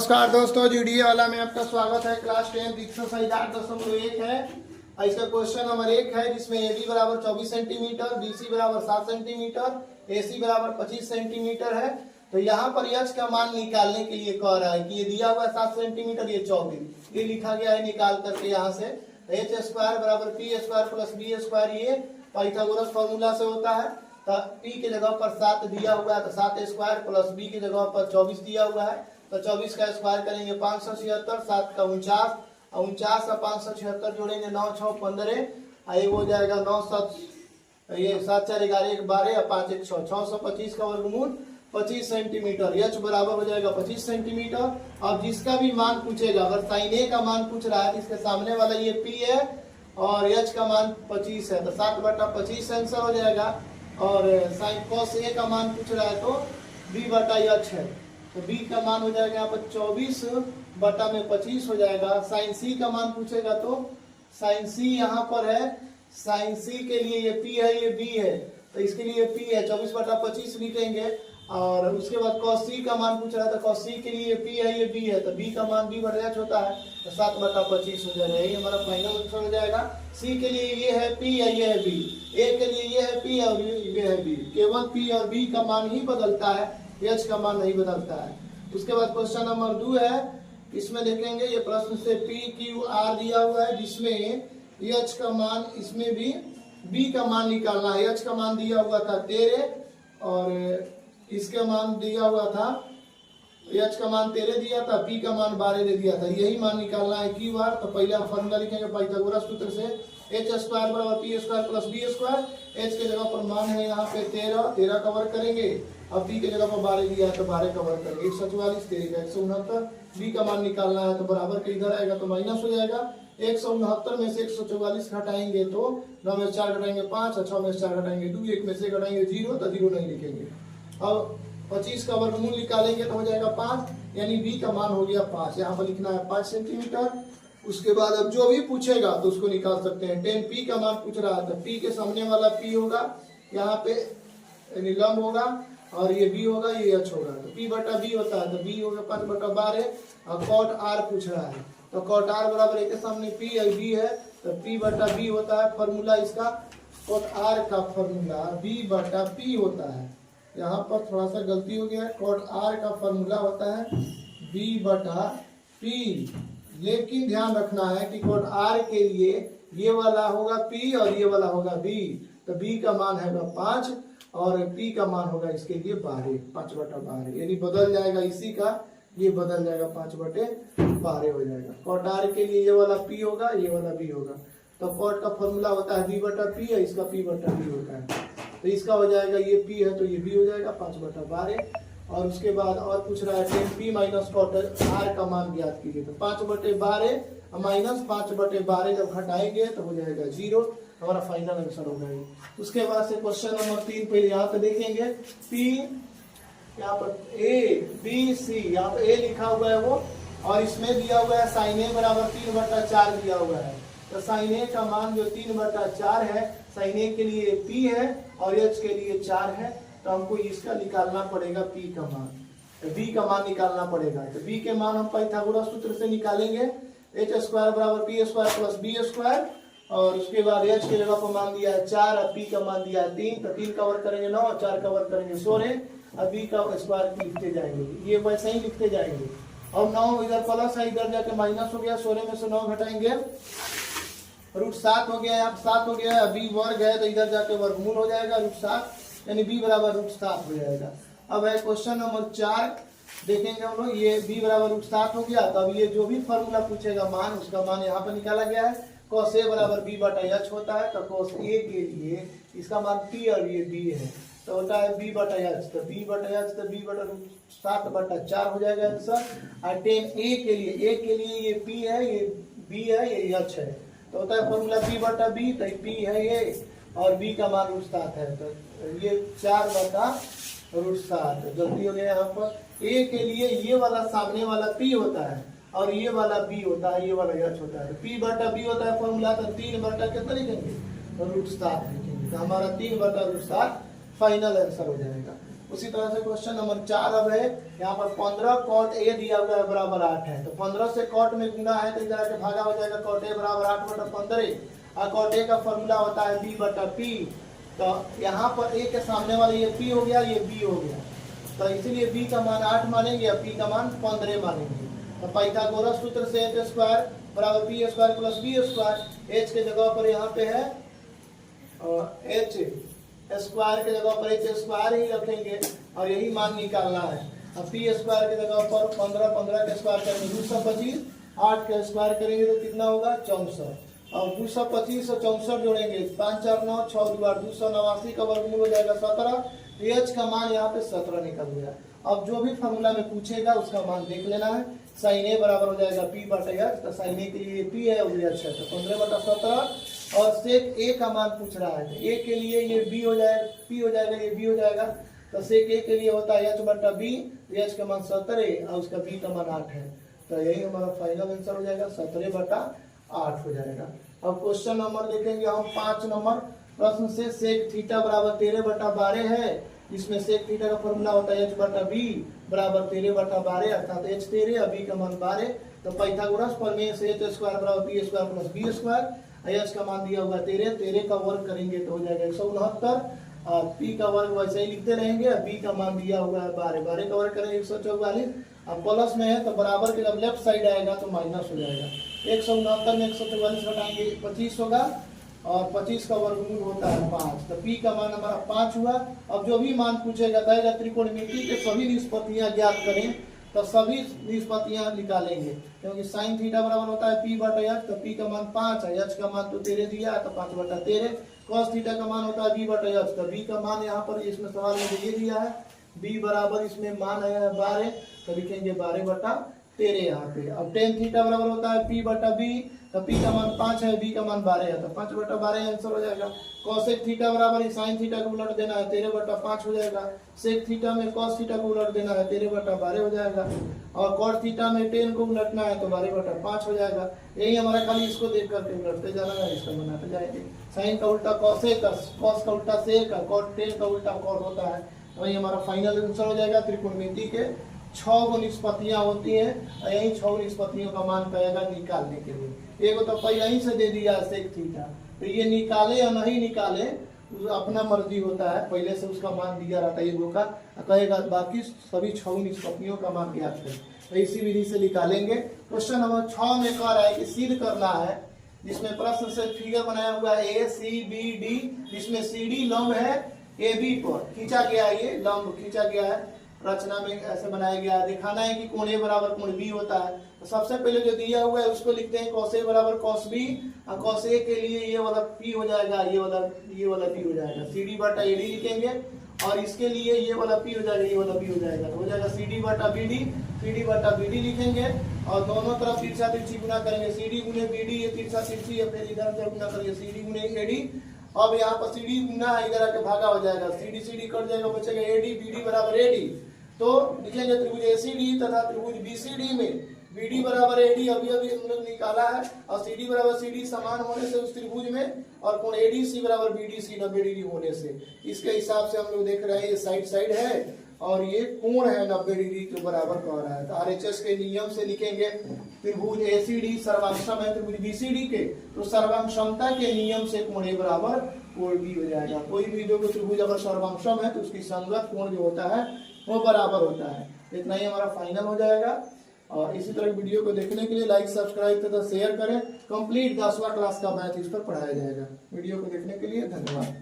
नमस्कार दोस्तों, जीडीए वाला में आपका स्वागत है। क्लास 10 एक्सरसाइज 8.1 है। इसका क्वेश्चन नंबर 1 है जिसमें AB बराबर 24 सेंटीमीटर, BC बराबर 7 सेंटीमीटर, AC बराबर 25 सेंटीमीटर है। तो यहाँ पर H का मान निकालने के लिए कह रहा है कि ये दिया हुआ है 7 सेंटीमीटर, ये 24, ये लिखा गया है निकाल करके यहाँ से। H स्क्वायर बराबर P square plus B square, ये पाइथागोरस फॉर्मूला से होता है। तो P के जगह पर 7 दिया हुआ है तो 7 स्क्वायर प्लस B के जगह पर 24 दिया हुआ है तो 24 का स्क्वायर करेंगे 576, 7 का 49, 49 का 576 जोड़ेंगे 9 6 15, ये हो जाएगा 9 7, ये 7 4 11 12 और 5 1 6, 625 का वर्गमूल 25 सेंटीमीटर। H बराबर हो जाएगा 25 सेंटीमीटर। अब जिसका भी मान पूछेगा, अगर साइन A का मान पूछ रहा है तो इसके सामने वाला ये P है और H का मान 25 है तो 7/25 आंसर हो जाएगा। और साइन cos A का मान पूछ रहा है तो B/H है तो B का मान हो जाएगा यहाँ पर 24/25 हो जाएगा। साइन C का मान पूछेगा तो साइन C यहाँ पर है, साइन C के लिए ये P है, ये B है तो इसके लिए P है 24/25 लिखेंगे। और उसके बाद cos C का मान पूछ रहा था, cos C के लिए ये P है, ये B है तो B का मान B/H होता है तो 7/25 हो जाएगा। यही हमारा फाइनल आंसर हो जाएगा। C के लिए ये है P है, ये है B, A के लिए ये है P और ये है B। केवल P और B का मान ही बदलता है, H का मान नहीं बदलता है। उसके बाद क्वेश्चन नंबर 2 है, इसमें देखेंगे ये प्रश्न से PQR दिया हुआ है जिसमें H का मान, इसमें भी B का मान निकालना है। H का मान दिया हुआ था 13 और इसका मान दिया हुआ था, H का मान 13 दिया था, P का मान 12 दे दिया था। यही मान निकालना है QR। तो पहले हम फॉर्मूला लिखेंगे पाइथागोरस सूत्र से, H स्क्वायर बराबर P square plus B square. H के जगह पर मान है यहाँ पे 13 कवर करेंगे। अब P के जगह पर 12 दिया है तो 12 कवर करेंगे। 144 13 169। B का मान निकालना है तो बराबर के इधर आएगा तो माइनस हो जाएगा। 169 में से 144 घटाएंगे तो 9 में से 4 घटाएंगे 5, 6 में से 4 घटाएंगे 2, 1 में से घटाएंगे 0 तो 0 नहीं लिखेंगे। अब 25 का वर्गमूल निकालेंगे तो हो जाएगा 5, यानी B का मान हो गया 5। यहाँ पर लिखना है 5 सेंटीमीटर। उसके बाद अब जो भी पूछेगा तो उसको निकाल सकते हैं। 10P का मान पूछ रहा है तो P के सामने वाला P होगा यहाँ पे, यानी लंब होगा, और ये B होगा, ये H होगा तो P/B होता है तो B होगा 5/12। और cot R पूछ रहा है तो cot R बराबर एक के सामने P और B है तो P/B होता है। फॉर्मूला इसका cot R का फॉर्मूला B/P होता है। यहाँ पर थोड़ा सा गलती हो गया है, cot R का फॉर्मूला होता है B/P, लेकिन ध्यान रखना है कि cot R के लिए ये वाला होगा P और ये वाला होगा B। तो B का मान है 5 और P का मान होगा इसके लिए 12, 5/12, यानी बदल जाएगा इसी का, ये बदल जाएगा 5/12 हो जाएगा। cot R के लिए ये वाला P होगा, ये वाला B होगा। तो cot का फॉर्मूला होता है B/P और इसका P/B होता है। तो इसका हो जाएगा ये P है तो ये B हो जाएगा 5/12। और उसके बाद और पूछ रहा है 10P माइनस cot R का मान ज्ञात कीजिए। तो 5/12 माइनस 5/12 जब घटाएंगे तो हो जाएगा 0, हमारा फाइनल आंसर हो जाएगा। उसके बाद से क्वेश्चन नंबर 3 पहले यहाँ पे देखेंगे। P यहाँ पर ABC, यहाँ पे A लिखा हुआ है वो, और इसमें दिया हुआ है साइन A बराबर 3/4 दिया हुआ है। तो साइन A का मान जो 3/4 है, साइन A के लिए P है और H के लिए 4 है तो हमको इसका निकालना पड़ेगा P का मान, तो B का मान निकालना पड़ेगा। तो B के मान हम पाइथागोरस सूत्र से निकालेंगे। H स्क्वायर बराबर P square plus B square, और उसके बाद H के जगह पर मान दिया है 4 और P का मान दिया है 3 तो 3 कवर करेंगे 9, 4 कवर करेंगे 16 और B का स्क्वायर लिखते जाएंगे, ये वैसे ही लिखते जाएंगे। और 9 इधर प्लस है, इधर जाके माइनस हो गया, 16 में से 9 घटाएंगे √7 हो गया, यहाँ 7 हो गया। B वर्ग है तो इधर जाके वर्गमूल हो जाएगा √7, यानी B बराबर √7 हो जाएगा। अब है क्वेश्चन नंबर 4 देखेंगे हम लोग। ये B बराबर √7 हो गया तो अब ये जो भी फॉर्मूला पूछेगा मान, उसका मान यहाँ पर निकाला गया है। cos A बराबर B/H होता है तो cos A के लिए इसका मान P और ये B है तो होता है B/H, तो B/H तो B/7/4 हो जाएगा आंसर। और 10A के लिए ये P है, ये B है, ये H है तो होता है फॉर्मूला B/B, तो P है ये और B का मान √7 है तो ये 4/√7। गलती हो गया यहाँ पर। A के लिए ये वाला सामने वाला P होता है और ये वाला B होता है, ये वाला H होता है। P/B होता है फॉर्मूला तो 3/, कितना लिखेंगे √7 लिखेंगे तो हमारा 3/√7 फाइनल आंसर हो जाएगा। उसी तरह से क्वेश्चन नंबर 4 अब है, यहाँ पर 15 कॉट ए दिया हुआ है बराबर 8 है, तो 15 से कॉट में गुना है तो इधर के भागा हो जाएगा, कॉट ए बराबर 8/15 और कॉट ए का फॉर्मूला होता है b/p। तो यहाँ पर ए के सामने वाले ये p हो गया, ये b हो गया, तो इसीलिए b का मान 8 मानेंगे और p का मान 15 मानेंगे। तो पाइथागोरस सूत्र से h² बराबर p² + b², h के जगह पर यहाँ पे है h स्क्वायर के जगह पर h² ही रखेंगे और यही मान निकालना है। अब p² के जगह पर 15 के स्क्वायर करेंगे 225, 8 के स्क्वायर करेंगे तो कितना होगा 64, और 225 और 64 जोड़ेंगे 5 4 9 6 2 8 289 का वर्गमूल हो जाएगा 17, h का मान यहाँ पे 17 निकल गया। अब जो भी फॉर्मूला में पूछेगा उसका मान देख लेना है। sin a बराबर हो जाएगा p/h, तो sin a के लिए p है और h है, तो 15/17, और sec a का मान पूछ रहा है, तो a के लिए ये b हो जाएगा, p हो जाएगा, ये b हो जाएगा, तो sec a के लिए होता है h/b, h का मान 17 और उसका b का मान 8 है, तो यही हमारा फाइनल आंसर हो जाएगा 17/8 हो जाएगा। अब क्वेश्चन नंबर देखेंगे हम 5 नंबर प्रश्न से, sec थीटा बराबर 13/12 है, इसमें sec थीटा का फॉर्मूला होता है h/b बराबर 13/12 अर्थात h 13 और b का मान 12, तो पाइथागोरस प्रमेय से h² बराबर p² + b², h का मान दिया हुआ 13 का वर्ग करेंगे तो हो जाएगा 169, और p का वर्ग वैसे ही लिखते रहेंगे, b का मान दिया हुआ है 12 का वर्ग करेंगे 144, अब प्लस में है तो बराबर के जब लेफ्ट साइड आएगा तो माइनस हो जाएगा, 169 में 144 घटाएंगे 25 होगा, और 25 का वर्गमूल होता है 5, तो p का मान हमारा 5 हुआ। अब जो भी मान पूछेगा कहेगा त्रिकोणमिति के सभी निष्पत्तियां ज्ञात करें, तो सभी निष्पत्तियां निकालेंगे, क्योंकि sin थीटा बराबर होता है p/h, तो p का मान 5 है, h का मान तो 13 दिया है तो 5/13, cos थीटा का मान होता है b/h, तो b का मान यहाँ पर इसमें सवाल में ये दिया है, b बराबर इसमें मान आया है 12, तो लिखेंगे 12/13 यहाँ पे। अब tan थीटा बराबर होता है p/b, तो p का मान 5 है, b का मान 12 है, तो 5/12 आंसर हो जाएगा। cosec थीटा बराबर sin थीटा को उलट देना है 13/5 हो जाएगा, sec थीटा में cos थीटा को उलट देना है 13/12 हो जाएगा, और cot थीटा में tan को उलटना है तो 12/5 हो जाएगा। यही हमारा खाली इसको देख करके उलटते जाना है, इसको बनाते जाएंगे। sin का उल्टा cosec, cos का उल्टा sec, cot tan का उल्टा cot होता है, वही हमारा फाइनल आंसर हो जाएगा। त्रिकोणमिति के 6 निष्पत्तियां होती हैं, यही 6 निष्पत्तियों का मान कहेगा निकालने के लिए। एक तो पहले ही से दे दिया सेक थीटा, तो ये निकाले या नहीं निकाले अपना मर्जी होता है, पहले से उसका मान दिया रहता है ये का, कहेगा बाकी सभी 6 निष्पत्तियों का मान ज्ञात करें, तो इसी विधि से निकालेंगे। क्वेश्चन नंबर 6 में कह रहा है कि सिद्ध करना है, जिसमें प्रश्न से फिगर बनाया हुआ है ए सी बी डी, जिसमें सी डी लंब है ए बी पर खींचा गया है, ये लंब खींचा गया है, रचना में ऐसे बनाया गया है। दिखाना है कि कोण ए बराबर कोण बी होता है, तो सबसे पहले जो दिया हुआ है उसको लिखते हैं cos a बराबर cos b, और cos a के लिए ये वाला p हो जाएगा, ये वाला p हो जाएगा, cd/ad लिखेंगे, और इसके लिए ये वाला p हो जाएगा, ये वाला b हो जाएगा, तो हो जाएगा cd/bd लिखेंगे, और दोनों तरफ तिरछा तिरछी गुना करेंगे, cd गुने bd, ये तिरछा तिरछी है, फिर इधर से गुना करेंगे cd गुने ad। अब यहाँ पर cd गुना इधर आके भागा हो जाएगा, cd कट जाएगा, बचेगा ad, bd बराबर ad, तो लिखेंगे त्रिभुज ACD तथा त्रिभुज BCD में BD बराबर AD अभी हम लोग निकाला है, और CD बराबर CD समान होने से उस त्रिभुज में, और कोण ADC बराबर BDC 90 डिग्री होने से, इसके हिसाब से हम लोग देख रहे हैं ये साइड है और ये कोण है 90 डिग्री के बराबर कह रहा है। तो RHS के नियम से लिखेंगे त्रिभुज ACD सर्वांगसम है त्रिभुज BCD के, तो सर्वांगसमता के नियम से कोण A बराबर कोण B हो जाएगा। कोई भी दो त्रिभुज अगर सर्वांगसम है तो उसकी संगत कोण जो होता है वो बराबर होता है। इतना ही हमारा फाइनल हो जाएगा, और इसी तरह वीडियो को देखने के लिए लाइक सब्सक्राइब तथा शेयर करें। कंप्लीट 10वां क्लास का मैथ इस पर पढ़ाया जाएगा। वीडियो को देखने के लिए धन्यवाद।